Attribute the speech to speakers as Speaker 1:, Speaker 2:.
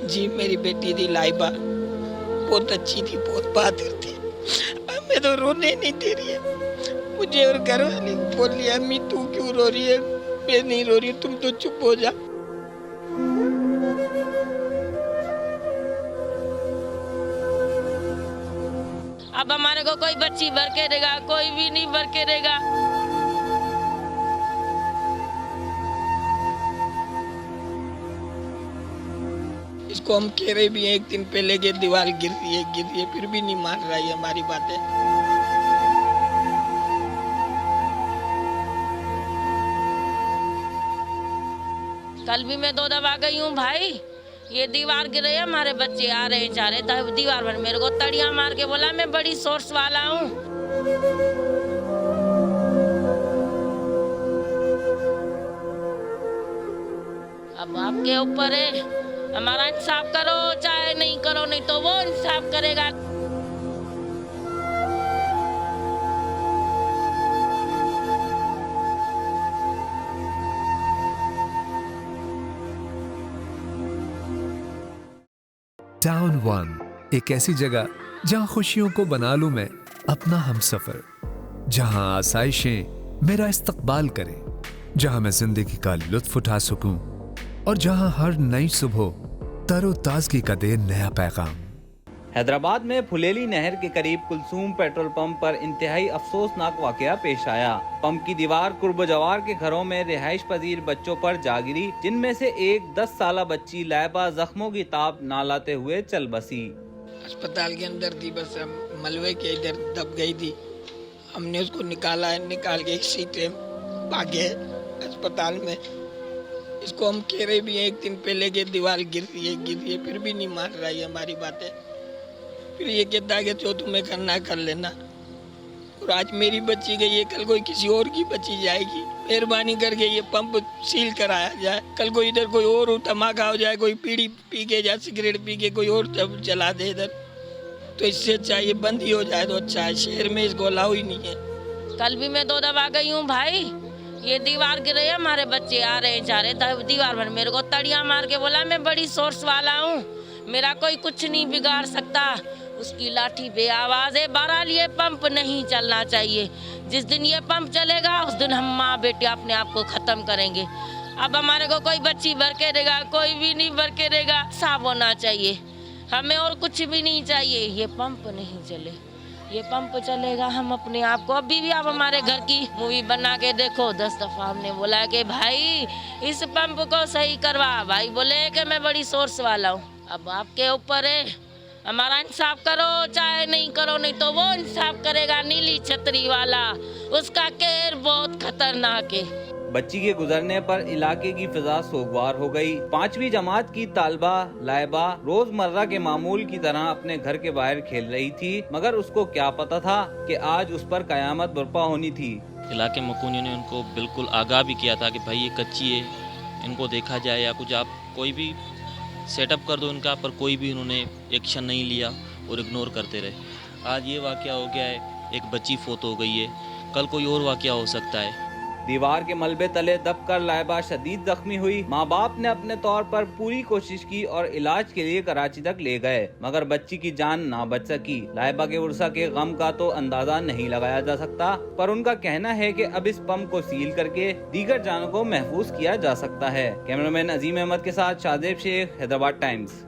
Speaker 1: जी मेरी बेटी थी लाइबा, बहुत अच्छी थी, बहुत बहादुर थी। मैं तो रोने नहीं दे रही है। मुझे और घर वाले बोल लिया, अम्मी तू क्यों रो रही है? मैं नहीं रो रही, तुम तो चुप हो जा।
Speaker 2: अब हमारे को कोई बच्ची भर के देगा, कोई भी नहीं भर के देगा।
Speaker 1: इसको हम कह रहे भी हैं, एक दिन पहले के दीवार गिर रही है, फिर भी नहीं मान रहा है हमारी बातें।
Speaker 2: कल भी मैं 2 दफा गई हूँ भाई, ये दीवार गिर रही है, हमारे बच्चे आ रहे हैं जा रहे, तब दीवार पर मेरे को तड़ियां मार के बोला मैं बड़ी सोर्स वाला हूँ। अब आपके ऊपर है, हमारा इंसाफ करो चाहे नहीं करो, नहीं तो वो इंसाफ करेगा।
Speaker 3: टाउन वन, एक ऐसी जगह जहां खुशियों को बना लूं मैं अपना हमसफर, जहां आसाइशें मेरा इस्तकबाल करें, जहां मैं जिंदगी का लुत्फ उठा सकूं और जहां हर नई सुबह तरोताजगी का दे नया पैगाम।
Speaker 4: हैदराबाद में फुलेली नहर के करीब कुलसूम पेट्रोल पंप पर इंतहाई अफसोसनाक वाकया पेश आया। पंप की दीवार कुर्ब जवार के घरों में रिहाइश पजीर बच्चों पर जा गिरी, जिनमें से एक 10 साला बच्ची लाइबा जख्मों की ताब ना लाते हुए चल बसी।
Speaker 1: अस्पताल के अंदर थी, बस हम मलबे के इधर दब गई थी। हमने उसको निकाला है, निकाल के एक सीटे भागे अस्पताल में। इसको हम कह रहे भी हैं, एक दिन पहले के दीवार गिर रही है, फिर भी नहीं मान रहा है हमारी बातें। फिर ये कहता है कि जो तुम्हें करना कर लेना। और आज मेरी बच्ची गई है, कल कोई किसी और की बच्ची जाएगी। मेहरबानी करके ये पंप सील कराया जाए। कल को इधर कोई और धमाका हो जाए, कोई बीड़ी पी के या सिगरेट पी के कोई और जब जला दे इधर, तो इससे अच्छा ये बंद ही हो जाए तो अच्छा है। शहर में इसको अलाउ ही नहीं है।
Speaker 2: कल भी मैं 2 दफा गई हूँ भाई, ये दीवार गिर रही है, हमारे बच्चे आ रहे हैं जा रहे, तब दीवार पर मेरे को तड़ियां मार के बोला मैं बड़ी सोर्स वाला हूँ, मेरा कोई कुछ नहीं बिगाड़ सकता। उसकी लाठी बेआवाज है। बहरहाल ये पंप नहीं चलना चाहिए। जिस दिन ये पंप चलेगा उस दिन हम माँ बेटे अपने आप को खत्म करेंगे। अब हमारे को कोई बच्ची भर के देगा, कोई भी नहीं भर के देगा। साफ होना चाहिए, हमें और कुछ भी नहीं चाहिए। ये पंप नहीं चले, ये पंप चलेगा हम अपने आप को। अभी भी आप हमारे घर की मूवी बना के देखो, 10 दफा हमने बोला कि भाई इस पंप को सही करवा, भाई बोले कि मैं बड़ी सोर्स वाला हूँ। अब आपके ऊपर है, हमारा इंसाफ करो चाहे नहीं करो, नहीं तो वो इंसाफ करेगा। नीली छतरी वाला, उसका कहर बहुत खतरनाक है।
Speaker 4: बच्ची के गुजरने पर इलाके की फिजा सोगवार हो गई। 5वीं जमात की तालबा लाइबा रोजमर्रा के मामूल की तरह अपने घर के बाहर खेल रही थी, मगर उसको क्या पता था कि आज उस पर कयामत बर्पा होनी थी।
Speaker 5: इलाके मकूनियों ने उनको बिल्कुल आगाह भी किया था कि भाई ये कच्ची है, इनको देखा जाए या कुछ आप कोई भी सेटअप कर दो इनका, पर कोई भी उन्होंने एक्शन नहीं लिया और इग्नोर करते रहे। आज ये वाकया हो गया है, एक बच्ची फोत हो गई है, कल कोई और वाकया हो सकता है।
Speaker 4: दीवार के मलबे तले दबकर लाइबा शदीद जख्मी हुई। माँ बाप ने अपने तौर पर पूरी कोशिश की और इलाज के लिए कराची तक ले गए, मगर बच्ची की जान ना बच सकी। लाइबा के उर्सा के गम का तो अंदाजा नहीं लगाया जा सकता, पर उनका कहना है कि अब इस पंप को सील करके दीगर जानों को महफूज किया जा सकता है। कैमरामैन अजीम अहमद के साथ शाहजेब शेख, हैदराबाद टाइम्स।